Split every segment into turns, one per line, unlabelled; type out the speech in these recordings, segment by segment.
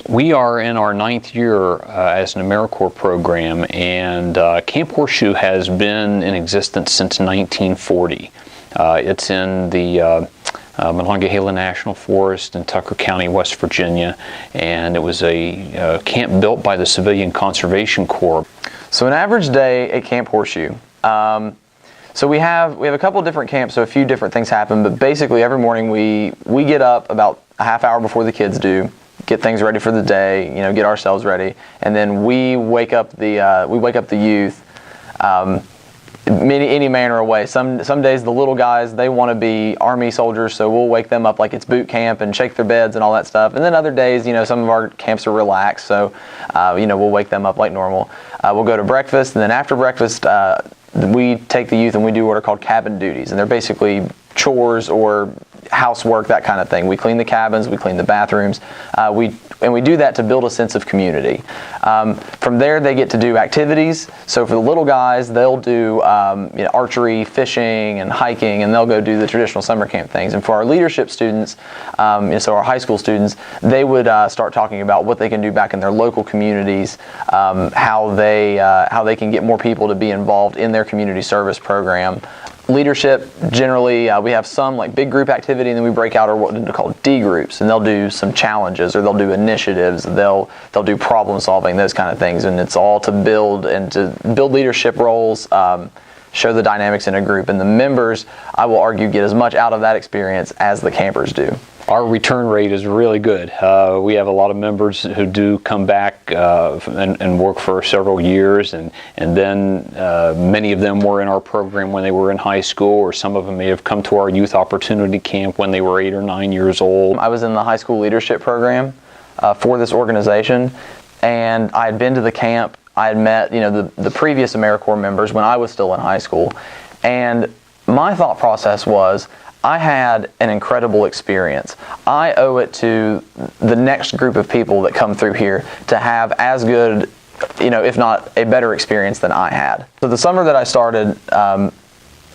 We are in our 9th year as an AmeriCorps program, and Camp Horseshoe has been in existence since 1940. It's in the Monongahela National Forest in Tucker County, West Virginia, and it was a camp built by the Civilian Conservation Corps.
So an average day at Camp Horseshoe. So we have a couple different camps, so a few different things happen, but basically every morning we get up about a half hour before the kids do, get things ready for the day, get ourselves ready, and then we wake up the youth any manner of way. Some days the little guys, they want to be Army soldiers, so we'll wake them up like it's boot camp and shake their beds and all that stuff. And then other days, some of our camps are relaxed, so we'll wake them up like normal. We'll go to breakfast, and then after breakfast we take the youth and we do what are called cabin duties, and they're basically chores or housework, that kind of thing. We clean the cabins, we clean the bathrooms, we do that to build a sense of community. From there, they get to do activities. So for the little guys, they'll do archery, fishing, and hiking, and they'll go do the traditional summer camp things. And for our leadership students, so our high school students, they would start talking about what they can do back in their local communities, how they can get more people to be involved in their community service program. Leadership, generally, we have some like big group activity, and then we break out our what are called D groups, and they'll do some challenges, or they'll do initiatives, they'll do problem solving, those kind of things, and it's all to build leadership roles, show the dynamics in a group, and the members, I will argue, get as much out of that experience as the campers do.
Our return rate is really good. We have a lot of members who do come back and work for several years, and then many of them were in our program when they were in high school, or some of them may have come to our youth opportunity camp when they were 8 or 9 years old.
I was in the high school leadership program for this organization, and I had been to the camp. I had met the previous AmeriCorps members when I was still in high school, and my thought process was, I had an incredible experience. I owe it to the next group of people that come through here to have as good, if not a better experience than I had. So the summer that I started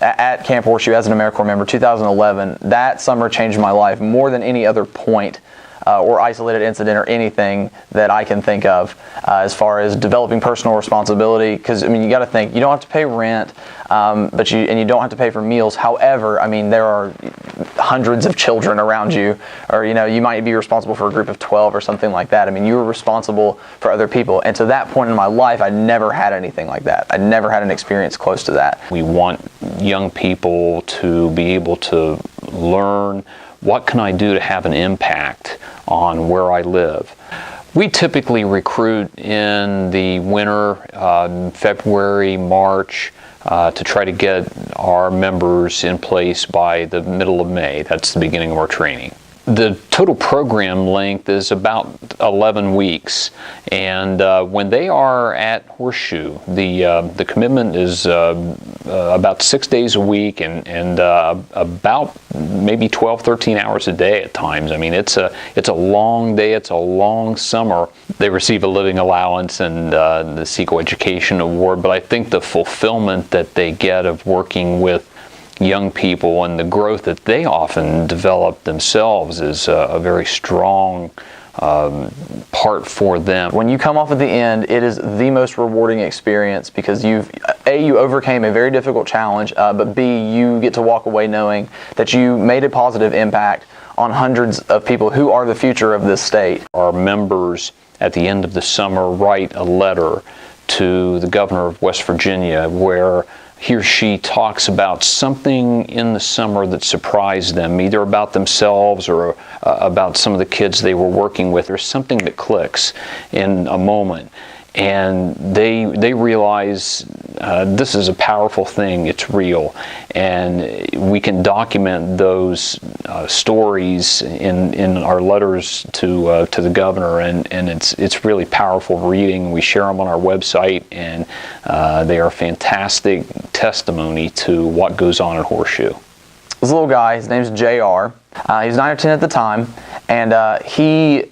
at Camp Horseshoe as an AmeriCorps member, 2011, that summer changed my life more than any other point or isolated incident or anything that I can think of as far as developing personal responsibility. Because you got to think, you don't have to pay rent, but you don't have to pay for meals. However, there are hundreds of children around you, or you might be responsible for a group of 12 or something like that. You were responsible for other people, and to that point in my life, I never had anything like that. I never had an experience close to that.
We want young people to be able to learn, what can I do to have an impact on where I live? We typically recruit in the winter, February, March, to try to get our members in place by the middle of May. That's the beginning of our training. The total program length is about 11 weeks, and when they are at Horseshoe, the commitment is about 6 days a week and about maybe 12, 13 hours a day at times. It's a long day, it's a long summer. They receive a living allowance and the Seco Education Award, but I think the fulfillment that they get of working with young people and the growth that they often develop themselves is a very strong part for them.
When you come off at the end, it is the most rewarding experience because you overcame a very difficult challenge, but B, you get to walk away knowing that you made a positive impact on hundreds of people who are the future of this state.
Our members at the end of the summer write a letter to the governor of West Virginia where he or she talks about something in the summer that surprised them, either about themselves or about some of the kids they were working with. There's something that clicks in a moment, and they realize this is a powerful thing, it's real, and we can document those stories in our letters to the governor, and it's really powerful reading. We share them on our website, and they are fantastic testimony to what goes on at Horseshoe.
This little guy, his name's JR. He was 9 or 10 at the time, and he,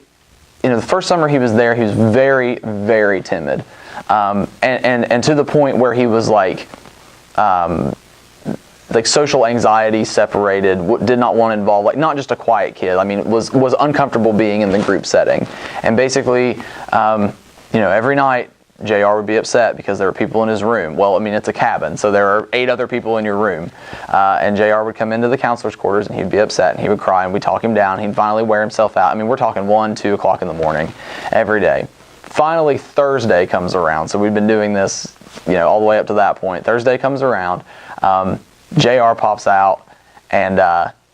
the first summer he was there, he was very, very timid, and to the point where he was like like social anxiety separated, did not want to involve, like not just a quiet kid. I mean, was uncomfortable being in the group setting. And basically, every night, JR would be upset because there were people in his room. Well, I mean, it's a cabin, so there are 8 other people in your room. And JR would come into the counselor's quarters and he'd be upset and he would cry, and we'd talk him down. He'd finally wear himself out. I mean, we're talking 1, 2 o'clock in the morning every day. Finally, Thursday comes around. So we've been doing this, all the way up to that point. Thursday comes around. JR pops out, and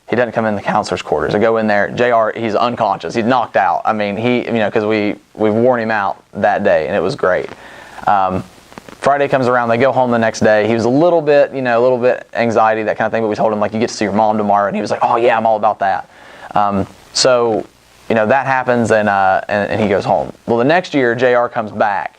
he doesn't come in the counselor's quarters. I go in there. JR, he's unconscious. He's knocked out. I mean, because we've worn him out that day, and it was great. Friday comes around. They go home the next day. He was a little bit anxiety, that kind of thing. But we told him, like, you get to see your mom tomorrow, and he was like, oh yeah, I'm all about that. So that happens, and he goes home. Well, the next year, JR comes back.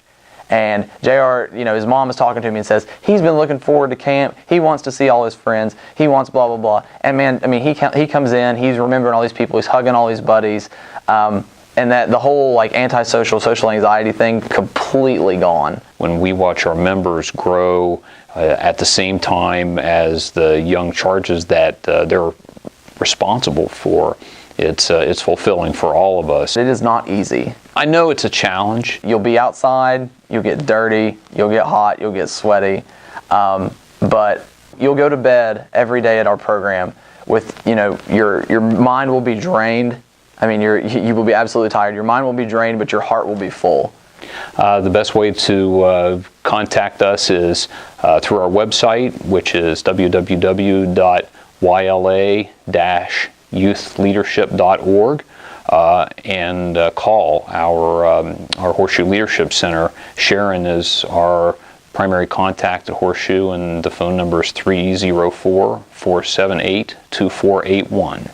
And JR, his mom is talking to me and says, he's been looking forward to camp. He wants to see all his friends. He wants blah, blah, blah. And man, I mean, he comes in, he's remembering all these people. He's hugging all these buddies. And that the whole like antisocial, social anxiety thing, completely gone.
When we watch our members grow at the same time as the young charges that they're responsible for, it's fulfilling for all of us.
It is not easy.
I know it's a challenge.
You'll be outside, you'll get dirty, you'll get hot, you'll get sweaty, but you'll go to bed every day at our program with, your mind will be drained. I mean, you will be absolutely tired. Your mind will be drained, but your heart will be full.
The best way to contact us is through our website, which is www.yla-youthleadership.org. And call our Horseshoe Leadership Center. Sharon is our primary contact at Horseshoe, and the phone number is 304-478-2481.